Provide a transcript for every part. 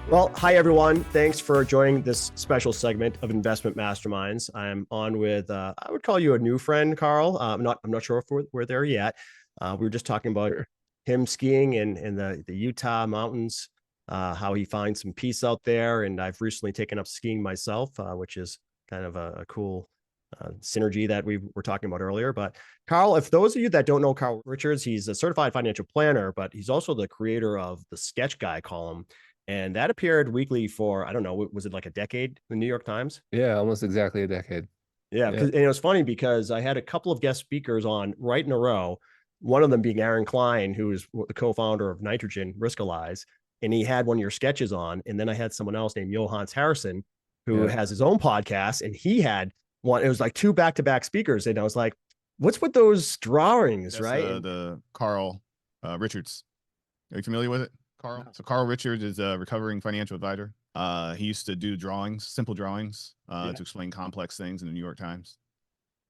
Well, hi everyone. Thanks for joining this special segment of Investment Masterminds. I'm on with I would call you a new friend, Carl. I'm not sure if we're there yet. We were just talking about him skiing in the Utah mountains, how he finds some peace out there, and I've recently taken up skiing myself, which is kind of a cool synergy that we were talking about earlier. But Carl, if those of you that don't know Carl Richards, he's a certified financial planner, but he's also the creator of the Sketch Guy column. And that appeared weekly for, I don't know, was it like a decade in the New York Times? Yeah, almost exactly a decade. Yeah, because and it was funny because I had a couple of guest speakers on right in a row. One of them being Aaron Klein, who is the co-founder of Nitrogen Riskalyze, and he had one of your sketches on. And then I had someone else named Johannes Harrison, who has his own podcast, and he had one. It was like two back-to-back speakers, and I was like, "What's with those drawings?" That's right? The Carl Richards. Are you familiar with it, Carl? So Carl Richards is a recovering financial advisor. He used to do drawings, simple drawings, to explain complex things in the New York Times.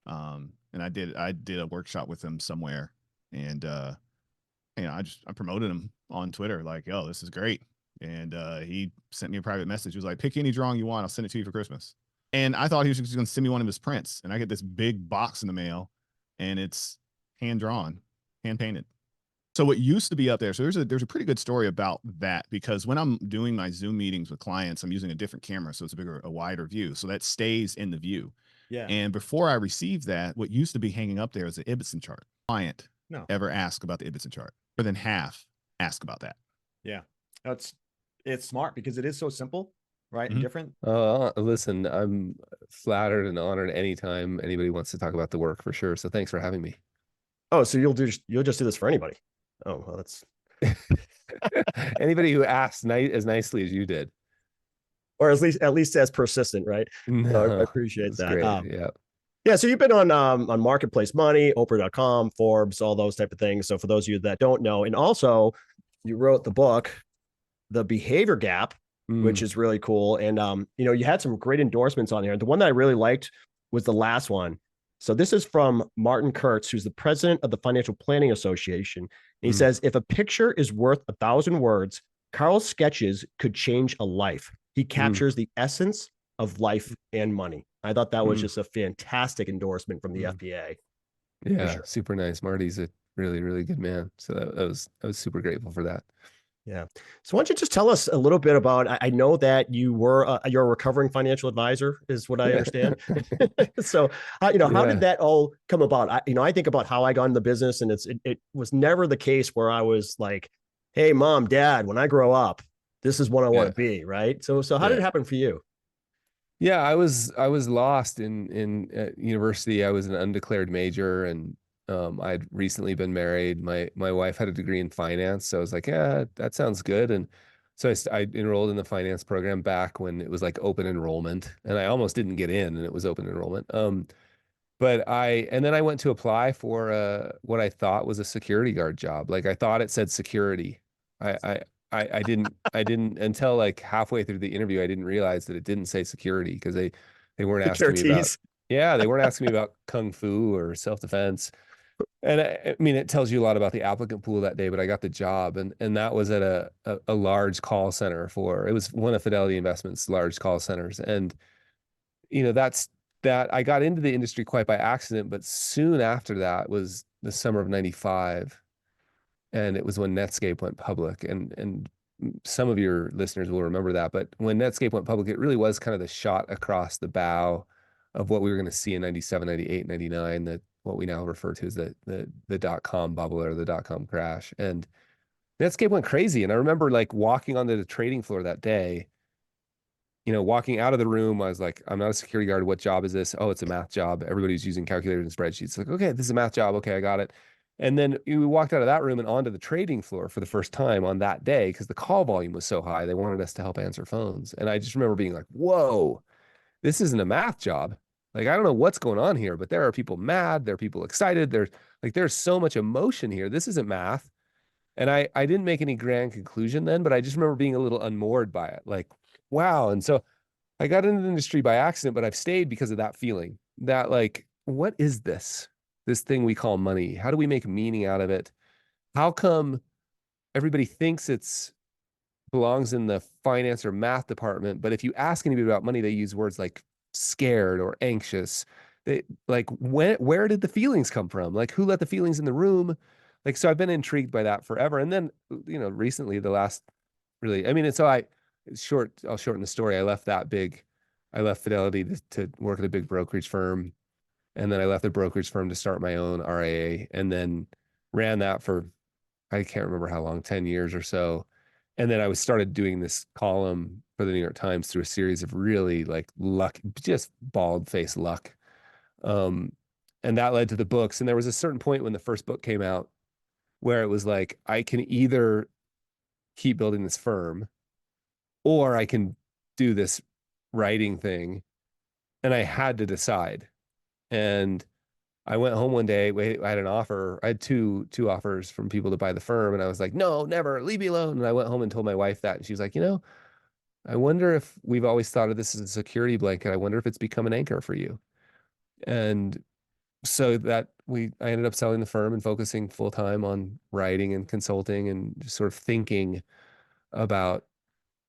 And I did a workshop with him somewhere, and I promoted him on Twitter, like, "Yo, this is great." And he sent me a private message. He was like, "Pick any drawing you want, I'll send it to you for Christmas." And I thought he was just going to send me one of his prints, and I get this big box in the mail, and it's hand drawn, hand painted. So what used to be up there, so there's a pretty good story about that, because when I'm doing my Zoom meetings with clients, I'm using a different camera, so it's a wider view, so that stays in the view. Yeah. And before I received that, what used to be hanging up there is the Ibbotson chart. Client ever ask about the Ibbotson chart? More than half ask about that. Yeah, it's smart because it is so simple, right? And different. Listen, I'm flattered and honored anytime anybody wants to talk about the work, for sure. So thanks for having me. Oh, so you'll just do this for anybody? Oh, well, that's anybody who asks as nicely as you did, or at least as persistent, right? No, I appreciate that. Great. Yeah. So you've been on Marketplace Money, Oprah.com, Forbes, all those type of things. So for those of you that don't know, and also you wrote the book, The Behavior Gap, which is really cool. And you had some great endorsements on here. The one that I really liked was the last one. So this is from Martin Kurtz, who's the president of the Financial Planning Association. And he says, if a picture is worth 1,000 words, Carl's sketches could change a life. He captures the essence of life and money. I thought that was just a fantastic endorsement from the FPA. Yeah, super nice. Marty's a really, really good man. So I was super grateful for that. Yeah. So why don't you just tell us a little bit about, I know that you're a recovering financial advisor is what I understand. So, how did that all come about? I think about how I got in the business, and it was never the case where I was like, "Hey, mom, dad, when I grow up, this is what I want to be." Right. So how did it happen for you? Yeah, I was lost in university. I was an undeclared major, and I'd recently been married. My wife had a degree in finance, so I was like, yeah, that sounds good. And so I enrolled in the finance program back when it was like open enrollment, and I almost didn't get in, and it was open enrollment. But then I went to apply for what I thought was a security guard job. Like I thought it said security. I didn't until like halfway through the interview, I didn't realize that it didn't say security, because they weren't asking me about, they weren't asking me about kung fu or self-defense. And I mean, it tells you a lot about the applicant pool that day, but I got the job, and that was at a large call center it was one of Fidelity Investments' large call centers. And that I got into the industry quite by accident, but soon after that was the summer of 95. And it was when Netscape went public, and some of your listeners will remember that. But when Netscape went public, it really was kind of the shot across the bow of what we were going to see in 97, 98, 99, that what we now refer to as the dot-com bubble or the dot-com crash. And Netscape went crazy. And I remember like walking onto the trading floor that day, walking out of the room, I was like, I'm not a security guard. What job is this? Oh, it's a math job. Everybody's using calculators and spreadsheets. Like, okay, this is a math job. Okay, I got it. And then we walked out of that room and onto the trading floor for the first time on that day, because the call volume was so high. They wanted us to help answer phones. And I just remember being like, whoa, this isn't a math job. Like, I don't know what's going on here, but there are people mad. There are people excited. There's so much emotion here. This isn't math. And I didn't make any grand conclusion then, but I just remember being a little unmoored by it. Like, wow. And so I got into the industry by accident, but I've stayed because of that feeling that, like, what is this thing we call money? How do we make meaning out of it? How come everybody thinks it's belongs in the finance or math department, but if you ask anybody about money, they use words like scared or anxious. They like where did the feelings come from? Like who let the feelings in the room? Like so I've been intrigued by that forever. And then recently the last really I mean and so I I'll shorten the story. I left Fidelity to work at a big brokerage firm, and then I left the brokerage firm to start my own RIA, and then ran that for I can't remember how long, 10 years or so. And then I was started doing this column for the New York Times through a series of really like luck, just bald face luck. Um, and that led to the books. And there was a certain point when the first book came out where it was like, I can either keep building this firm or I can do this writing thing. And I had to decide. And I went home one day. I had an offer. I had two offers from people to buy the firm, and I was like, "No, never, leave me alone." And I went home and told my wife that, and she was like, I wonder if we've always thought of this as a security blanket. I wonder if it's become an anchor for you." And so I ended up selling the firm and focusing full time on writing and consulting and just sort of thinking about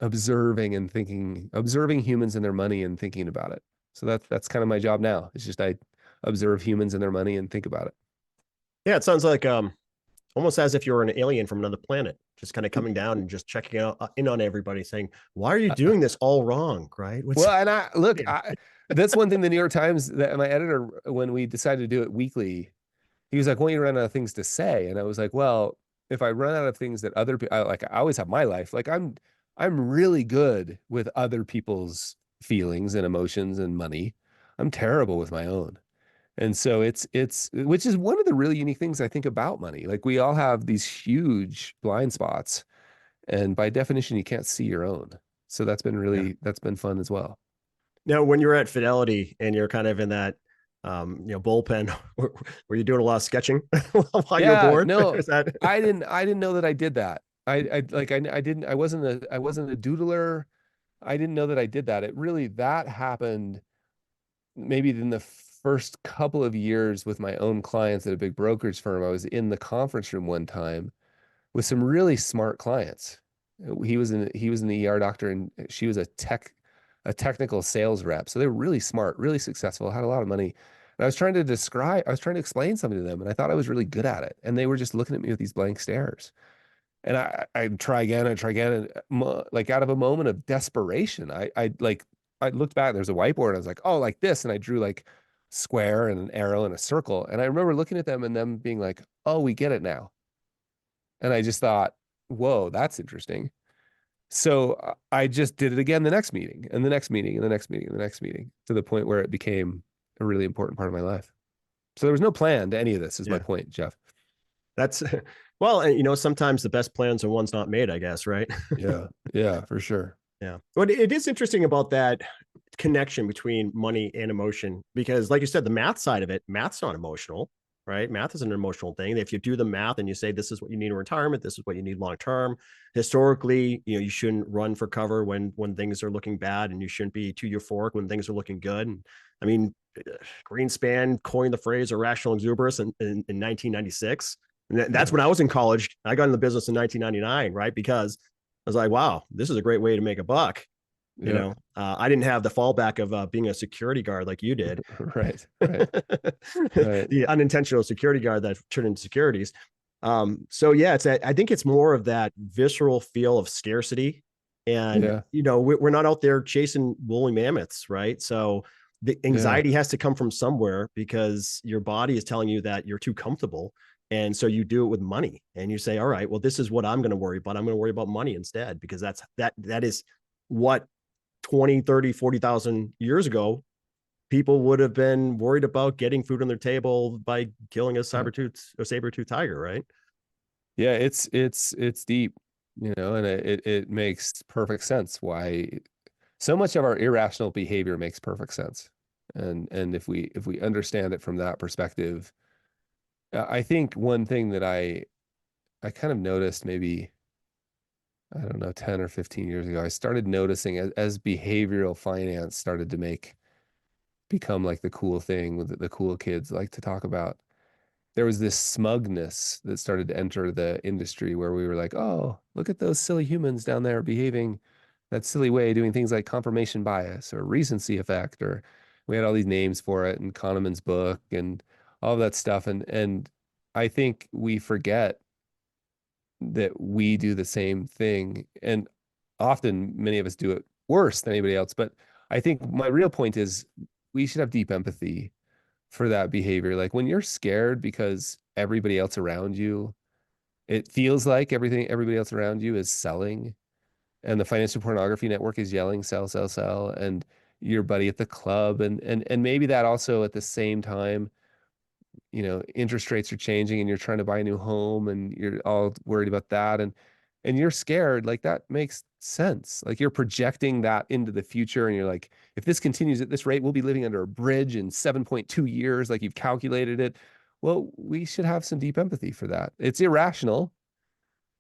observing humans and their money and thinking about it. So that's kind of my job now. It's just I observe humans and their money and think about it. Yeah, it sounds like almost as if you're an alien from another planet, just kind of coming down and just checking out in on everybody, saying, "Why are you doing this all wrong?" Right? What's Well, and yeah. that's one thing the New York Times, that my editor, when we decided to do it weekly, he was like, "Won't you run out of things to say?" And I was like, "Well, if I run out of things that other people like, I always have my life. Like I'm really good with other people's feelings and emotions and money. I'm terrible with my own." And so it's which is one of the really unique things I think about money. Like we all have these huge blind spots, and by definition, you can't see your own. So Yeah. that's been fun as well. Now, when you're at Fidelity and you're kind of in that, bullpen, were you doing a lot of sketching while you're Yeah, bored? no, Is that? I didn't know that I did that. I didn't I wasn't a doodler. I didn't know that I did that. It really that happened maybe in the first couple of years with my own clients at a big brokerage firm. I was in the conference room one time with some really smart clients. He was an ER doctor and she was a technical sales rep. So they were really smart, really successful, had a lot of money. And I was trying to explain something to them, and I thought I was really good at it. And they were just looking at me with these blank stares. And I'd try again, and like out of a moment of desperation, I looked back. There's a whiteboard. And I was like, oh, like this, and I drew like square and an arrow and a circle. And I remember looking at them and them being like, oh, we get it now. And I just thought, whoa, that's interesting. So I just did it again the next meeting and the next meeting and the next meeting and the next meeting to the point where it became a really important part of my life. So there was no plan to any of this, is my Yeah, point, Jeff. that's well, and sometimes the best plans are ones not made, I guess, right? Yeah. Yeah, for sure. Yeah. But it is interesting about that connection between money and emotion because, like you said, the math side of it, math's not emotional, right? Math is an emotional thing. If you do the math and you say this is what you need in retirement, this is what you need long term. Historically, you shouldn't run for cover when things are looking bad, and you shouldn't be too euphoric when things are looking good. And I mean, Greenspan coined the phrase irrational exuberance in 1996. And that's Yeah. when I was in college. I got in the business in 1999, right? Because I was like, wow, this is a great way to make a buck. Yeah. I didn't have the fallback of being a security guard like you did. Right. Right. Right. The unintentional security guard that turned into securities. So yeah, I think it's more of that visceral feel of scarcity. And, Yeah. we're not out there chasing woolly mammoths, right? So the Yeah. anxiety has to come from somewhere because your body is telling you that you're too comfortable. And so you do it with money and you say, all right, well, this is what I'm going to worry about. I'm going to worry about money instead, because that is what 20, 30, 40,000 years ago, people would have been worried about getting food on their table by killing a Yeah. saber-tooth tiger, right? Yeah, it's deep, and it makes perfect sense why so much of our irrational behavior makes perfect sense. And if we understand it from that perspective, I think one thing that I kind of noticed maybe, I don't know, 10 or 15 years ago, I started noticing as behavioral finance started to become like the cool thing with the cool kids like to talk about. there was this smugness that started to enter the industry where we were like, oh, look at those silly humans down there behaving that silly way, doing things like confirmation bias or recency effect, or we had all these names for it in Kahneman's book and all of that stuff. And I think we forget that we do the same thing. And often many of us do it worse than anybody else. But I think my real point is we should have deep empathy for that behavior. Like when you're scared because everybody else around you, it feels like everybody else around you is selling, and the financial pornography network is yelling, sell, sell, sell, and your buddy at the club, and maybe that also at the same time, interest rates are changing and you're trying to buy a new home and you're all worried about that, and you're scared. Like that makes sense. Like you're projecting that into the future and you're like, if this continues at this rate, we'll be living under a bridge in 7.2 years, like you've calculated it. Well, we should have some deep empathy for that. It's irrational,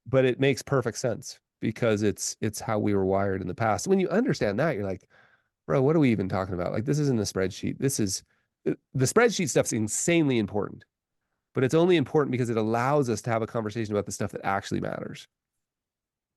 but it makes perfect sense because it's how we were wired in the past. When you understand that, you're like, bro, what are we even talking about? Like this isn't a spreadsheet. This is the spreadsheet stuff's insanely important, but it's only important because it allows us to have a conversation about the stuff that actually matters.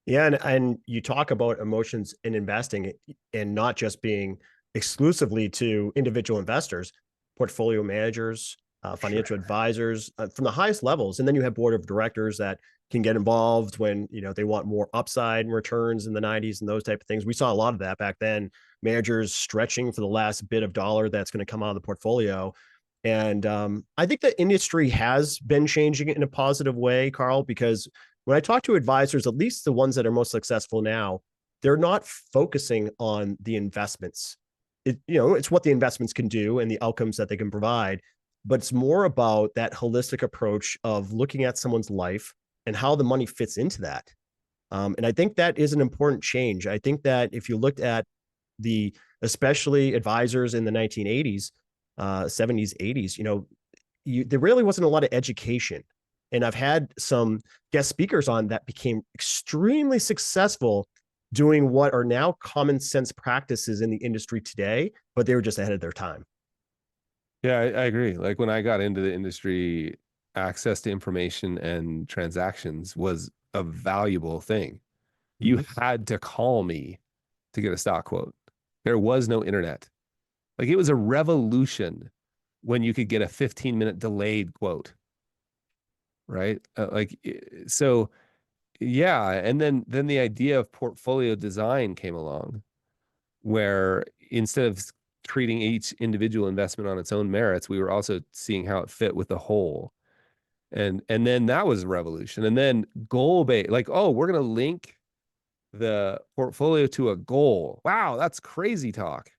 Yeah, and you talk about emotions in investing and not just being exclusively to individual investors, portfolio managers, financial advisors from the highest levels, and then you have board of directors that can get involved when they want more upside returns in the 90s and those type of things. We saw a lot of that back then. Managers stretching for the last bit of dollar that's going to come out of the portfolio. And I think the industry has been changing in a positive way, Carl, because when I talk to advisors, at least the ones that are most successful now, they're not focusing on the investments. It's what the investments can do and the outcomes that they can provide, but it's more about that holistic approach of looking at someone's life and how the money fits into that. And I think that is an important change. I think that if you looked at especially advisors in the 1980s, 70s, 80s, there really wasn't a lot of education. And I've had some guest speakers on that became extremely successful doing what are now common sense practices in the industry today, but they were just ahead of their time. Yeah, I agree. Like when I got into the industry, access to information and transactions was a valuable thing. You had to call me to get a stock quote. There was no internet. Like it was a revolution when you could get a 15-minute delayed quote. Right? So yeah, and then the idea of portfolio design came along where instead of treating each individual investment on its own merits, we were also seeing how it fit with the whole. And then that was a revolution. And then goal based, like, oh, we're going to link the portfolio to a goal. Wow, that's crazy talk.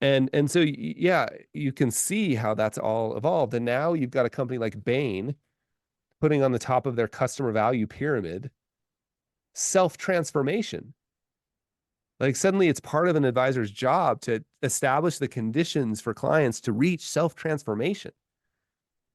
And so yeah, you can see how that's all evolved. And now you've got a company like Bain putting on the top of their customer value pyramid self-transformation. Like suddenly it's part of an advisor's job to establish the conditions for clients to reach self-transformation.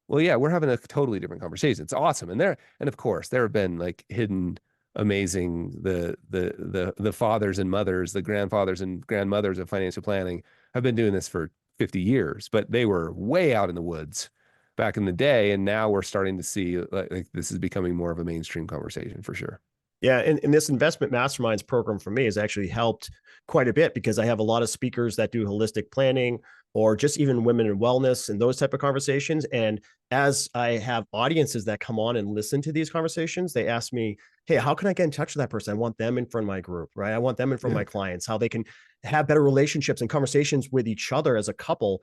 Well, yeah, we're having a totally different conversation. It's awesome. And of course, there have been like hidden amazing the fathers and mothers, the grandfathers and grandmothers of financial planning have been doing this for 50 years, but they were way out in the woods back in the day. And now we're starting to see like this is becoming more of a mainstream conversation for sure. Yeah, and this investment masterminds program for me has actually helped quite a bit because I have a lot of speakers that do holistic planning or just even women in wellness and those type of conversations. And as I have audiences that come on and listen to these conversations, they ask me, hey, how can I get in touch with that person? I want them in front of my group, right? I want them in front of my clients, how they can have better relationships and conversations with each other as a couple.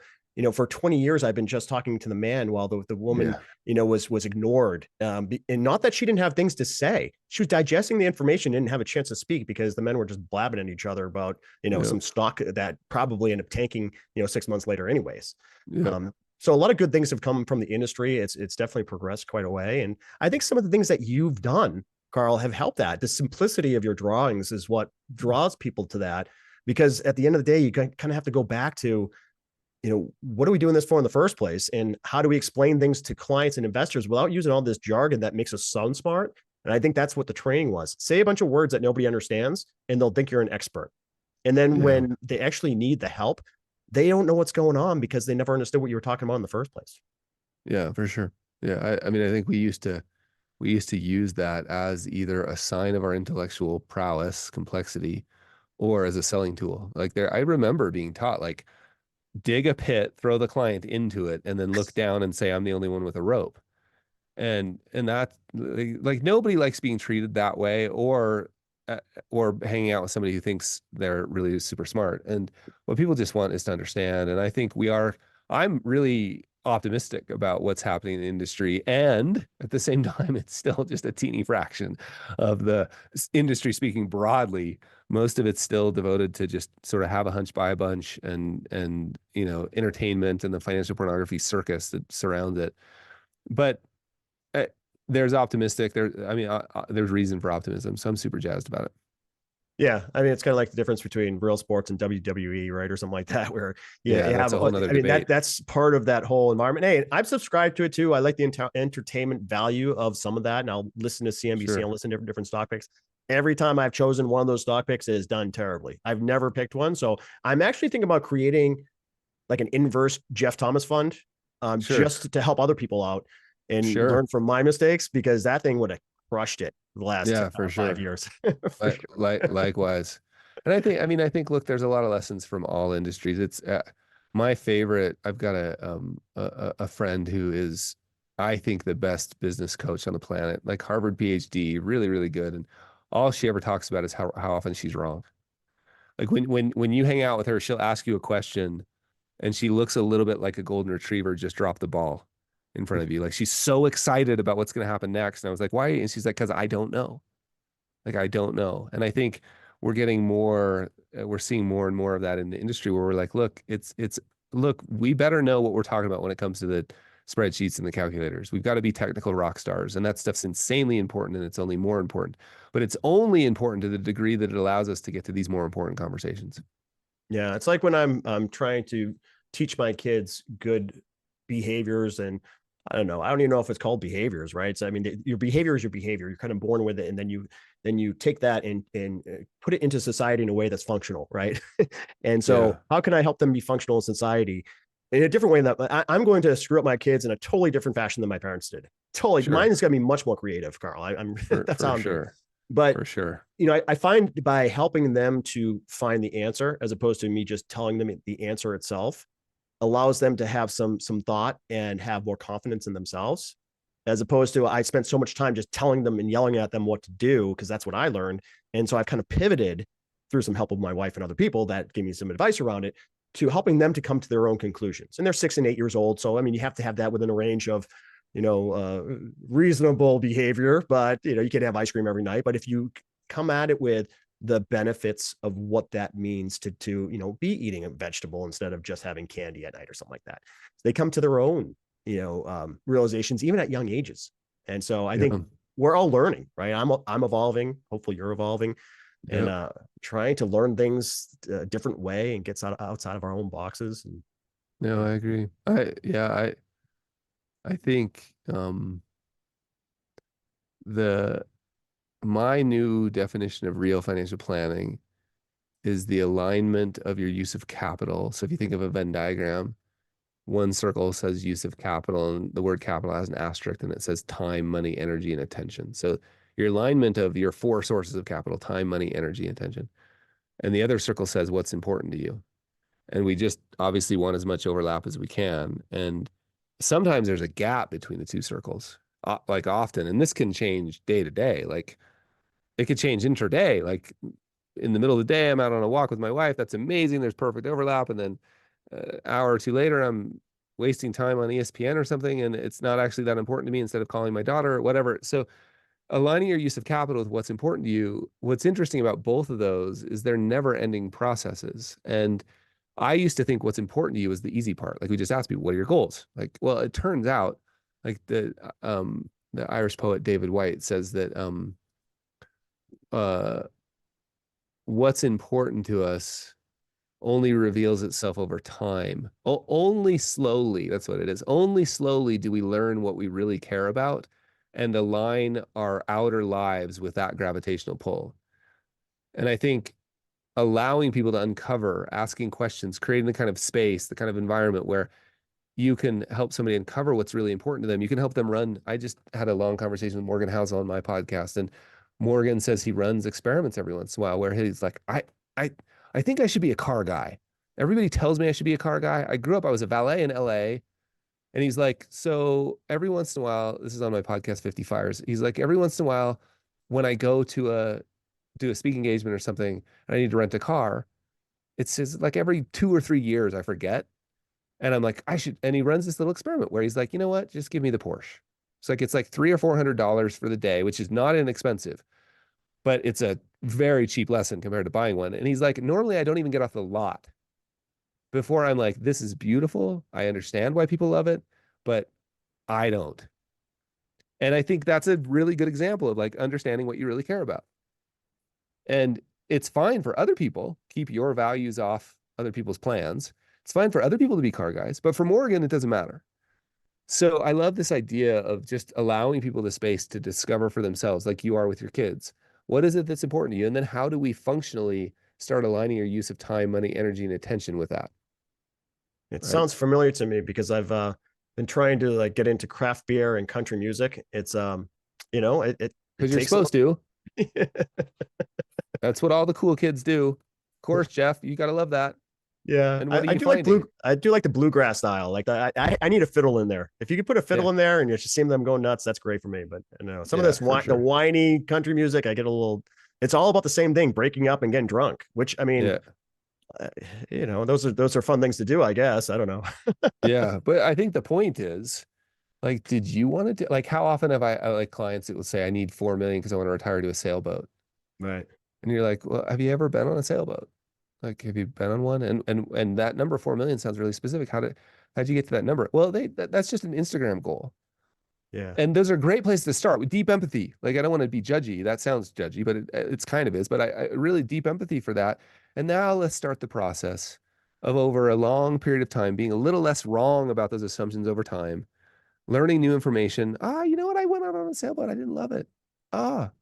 For 20 years, I've been just talking to the man while the woman, was ignored. And not that she didn't have things to say. She was digesting the information, didn't have a chance to speak because the men were just blabbing at each other about, some stock that probably ended up tanking, 6 months later anyways. So a lot of good things have come from the industry. It's definitely progressed quite a way. And I think some of the things that you've done, Carl, have helped that. The simplicity of your drawings is what draws people to that. Because at the end of the day, you kind of have to go back to, what are we doing this for in the first place? And how do we explain things to clients and investors without using all this jargon that makes us sound smart? And I think that's what the training was. Say a bunch of words that nobody understands, and they'll think you're an expert. And then when they actually need the help, they don't know what's going on because they never understood what you were talking about in the first place. Yeah, for sure. Yeah. I mean, I think we used to use that as either a sign of our intellectual prowess, complexity, or as a selling tool. Like there, I remember being taught like dig a pit, throw the client into it, and then look down and say, I'm the only one with a rope. And that like nobody likes being treated that way or hanging out with somebody who thinks they're really super smart. And what people just want is to understand. And I think I'm really optimistic about what's happening in the industry. And at the same time, it's still just a teeny fraction of the industry speaking broadly. Most of it's still devoted to just sort of have a hunch, buy a bunch, and entertainment and the financial pornography circus that surrounds it. But uh, there's optimistic. There's reason for optimism. So I'm super jazzed about it. Yeah, I mean, it's kind of like the difference between real sports and WWE, right, or something like that, where Yeah, you that's have. a whole nother I mean, debate. that's part of that whole environment. Hey, I've subscribed to it too. I like the entertainment value of some of that, and I'll listen to CNBC and Sure. listen to different stock picks. Every time I've chosen one of those stock picks, it has done terribly. I've never picked one, so I'm actually thinking about creating like an inverse Jeff Thomas fund, Sure. just to help other people out and Sure. learn from my mistakes, because that thing would have crushed it the last Yeah, for 5 years. For Like, sure. likewise. And I think, look, there's a lot of lessons from all industries. It's my favorite. I've got a friend who is, I think, the best business coach on the planet, like Harvard PhD, really, really good. And all she ever talks about is how often she's wrong. Like when you hang out with her, she'll ask you a question and she looks a little bit like a golden retriever just dropped the ball in front of you. Like she's so excited about what's going to happen next. And I was like, why? And she's like, because I don't know. Like, I don't know. And I think we're seeing more and more of that in the industry where we're like, look, we better know what we're talking about when it comes to the spreadsheets and the calculators. We've got to be technical rock stars. And that stuff's insanely important and it's only more important. But it's only important to the degree that it allows us to get to these more important conversations. Yeah, it's like when I'm trying to teach my kids good behaviors, and I don't know, I don't even know if it's called behaviors, right? So I mean, your behavior is your behavior. You're kind of born with it, and then you take that and put it into society in a way that's functional, right? And so, Yeah, how can I help them be functional in society in a different way that I'm going to screw up my kids in a totally different fashion than my parents did? Totally, mine sure. is going to be much more creative, Carl. I'm For that's how for I'm doing. sure. But For sure. I find by helping them to find the answer, as opposed to me just telling them the answer itself, allows them to have some thought and have more confidence in themselves, as opposed to I spent so much time just telling them and yelling at them what to do, because that's what I learned. And so I've kind of pivoted through some help of my wife and other people that gave me some advice around it, to helping them to come to their own conclusions. And they're 6 and 8 years old, so I mean, you have to have that within a range of reasonable behavior. But you can have ice cream every night, but if you come at it with the benefits of what that means to be eating a vegetable instead of just having candy at night or something like that, they come to their own realizations even at young ages. And so I think Yeah. we're all learning, right? I'm evolving, hopefully you're evolving, and Yeah. trying to learn things a different way and get outside of our own boxes. And No, yeah. I agree. I think the my new definition of real financial planning is the alignment of your use of capital. So if you think of a Venn diagram, one circle says use of capital, and the word capital has an asterisk, and it says time, money, energy, and attention. So your alignment of your four sources of capital: time, money, energy, and attention. And the other circle says what's important to you. And we just obviously want as much overlap as we can. And sometimes there's a gap between the two circles, like often, and this can change day to day. Like it could change intraday. Like in the middle of the day, I'm out on a walk with my wife. That's amazing. There's perfect overlap. And then an hour or two later, I'm wasting time on ESPN or something, and it's not actually that important to me instead of calling my daughter or whatever. So aligning your use of capital with what's important to you, what's interesting about both of those is they're never ending processes. And I used to think what's important to you is the easy part. Like we just asked people, what are your goals? Like, well, it turns out like the Irish poet David White says that uh what's important to us only reveals itself over time. Only slowly, that's what it is. Only slowly do we learn what we really care about and align our outer lives with that gravitational pull. And I think allowing people to uncover, asking questions, creating the kind of space, the kind of environment where you can help somebody uncover what's really important to them. You can help them run. I just had a long conversation with Morgan Housel on my podcast, and Morgan says he runs experiments every once in a while where he's like, I, I think I should be a car guy. Everybody tells me I should be a car guy. I grew up, I was a valet in LA. And he's like, so every once in a while, this is on my podcast, 50 Fires. He's like, every once in a while, when I go to do a speaking engagement or something, and I need to rent a car, it says like every 2 or 3 years, I forget. And I'm like, I should. And he runs this little experiment where he's like, you know what? Just give me the Porsche. It's like $300 or $400 for the day, which is not inexpensive, but it's a very cheap lesson compared to buying one. And he's like, normally I don't even get off the lot before I'm like, this is beautiful. I understand why people love it, but I don't. And I think that's a really good example of like understanding what you really care about. And it's fine for other people, keep your values off other people's plans. It's fine for other people to be car guys, but for Morgan, it doesn't matter. So I love this idea of just allowing people the space to discover for themselves, like you are with your kids. What is it that's important to you? And then how do we functionally start aligning your use of time, money, energy, and attention with that? It Right? sounds familiar to me because I've been trying to like get into craft beer and country music. It's it Because you're takes a supposed to. lot. That's what all the cool kids do. Of course, Jeff, you got to love that. Yeah, And what are I you do like finding? I do like the bluegrass style. Like I need a fiddle in there. If you could put a fiddle Yeah. in there and you just see them going nuts, that's great for me. But some of Yeah, this for the sure. whiny country music, I get a little. It's all about the same thing: breaking up and getting drunk. Which I mean, Yeah. those are fun things to do. I guess I don't know. Yeah. But I think the point is, like, did you want to do, like, how often have I like clients that will say, I need 4 million because I want to retire to a sailboat? Right. And you're like, well, have you ever been on a sailboat? Like, have you been on one? And that number 4 million sounds really specific. How'd you get to that number? Well, that's just an Instagram goal. Yeah. And those are great places to start with deep empathy. Like, I don't want to be judgy. That sounds judgy, but it's kind of is. But I really deep empathy for that. And now let's start the process of over a long period of time being a little less wrong about those assumptions over time, learning new information. You know what? I went out on a sailboat. I didn't love it.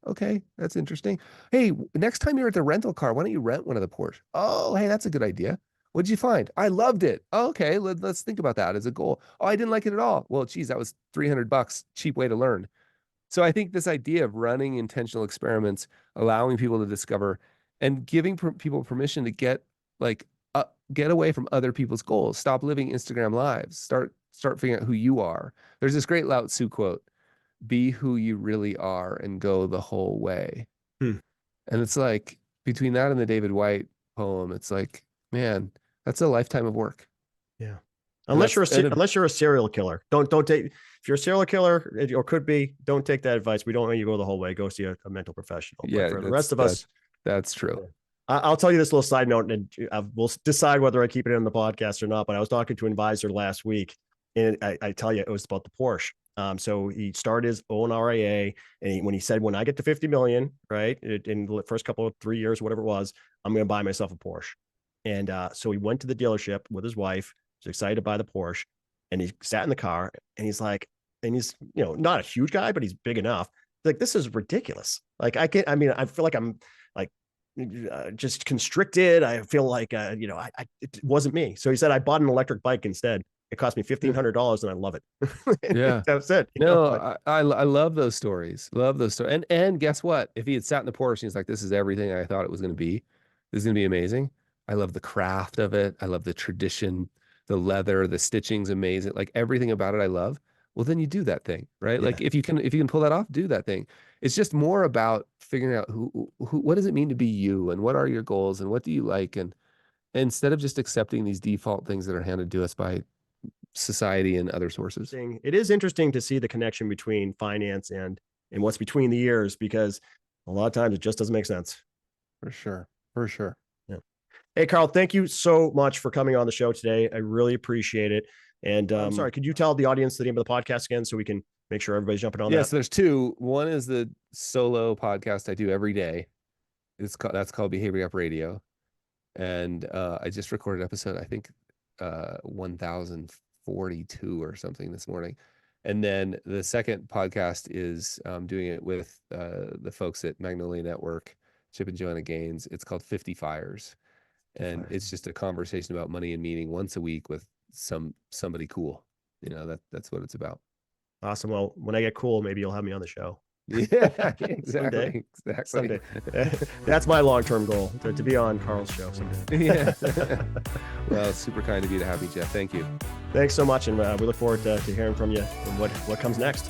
Okay. That's interesting. Hey, next time you're at the rental car, why don't you rent one of the Porsche? Oh, hey, that's a good idea. What'd you find? I loved it. Oh, okay, let's think about that as a goal. Oh, I didn't like it at all. Well, geez, that was $300. Cheap way to learn. So I think this idea of running intentional experiments, allowing people to discover, and giving people permission to like get away from other people's goals. Stop living Instagram lives. Start figuring out who you are. There's this great Lao Tzu quote: "Be who you really are and go the whole way." Hmm. And it's like between that and the David White poem, it's like, man, that's a lifetime of work. Yeah. And that's Unless you're a serial killer, don't take. If you're a serial killer or could be, don't take that advice. We don't want you to go the whole way. Go see a mental professional. But yeah, for the rest of us, that's true. I'll tell you this little side note, and we'll decide whether I keep it in the podcast or not. But I was talking to an advisor last week, and I tell you, it was about the Porsche. So he started his own RIA, and when he said, when I get to 50 million, right, in the first couple of 3 years, whatever it was, I'm going to buy myself a Porsche. And so he went to the dealership with his wife. He's excited to buy the Porsche, and he sat in the car, and he's like, and he's not a huge guy, but he's big enough. Like, this is ridiculous. Like I mean, I feel like I'm like just constricted. I feel like it wasn't me. So he said I bought an electric bike instead. It cost me $1,500, and I love it. Yeah. That's it. No, I love those stories. Love those stories. And guess what? If he had sat in the Porsche and he's like, this is everything I thought it was going to be. This is going to be amazing. I love the craft of it. I love the tradition, the leather, the stitching's amazing. Like everything about it I love. Well, then you do that thing, right? Yeah. Like if you can pull that off, do that thing. It's just more about figuring out what does it mean to be you, and what are your goals, and what do you like, and instead of just accepting these default things that are handed to us by society and other sources. It is interesting to see the connection between finance and what's between the ears, because a lot of times it just doesn't make sense. For sure. For sure. Yeah. Hey, Carl, thank you so much for coming on the show today. I really appreciate it. And I'm sorry, could you tell the audience the name of the podcast again so we can make sure everybody's jumping on that? So there's two. One is the solo podcast I do every day. That's called Behavior Up Radio. And I just recorded episode, I think 1042 or something this morning. And then the second podcast is doing it with the folks at Magnolia Network, Chip and Joanna Gaines. It's called 50 Fires. And it's just a conversation about money and meaning once a week with somebody cool. That's what it's about. Awesome. Well, when I get cool, maybe you'll have me on the show. Yeah, exactly. Someday. That's my long-term goal, to be on Carl's show someday. Yeah. Well, it's super kind of you to have me, Jeff. Thank you. Thanks so much. And we look forward to hearing from you and what comes next.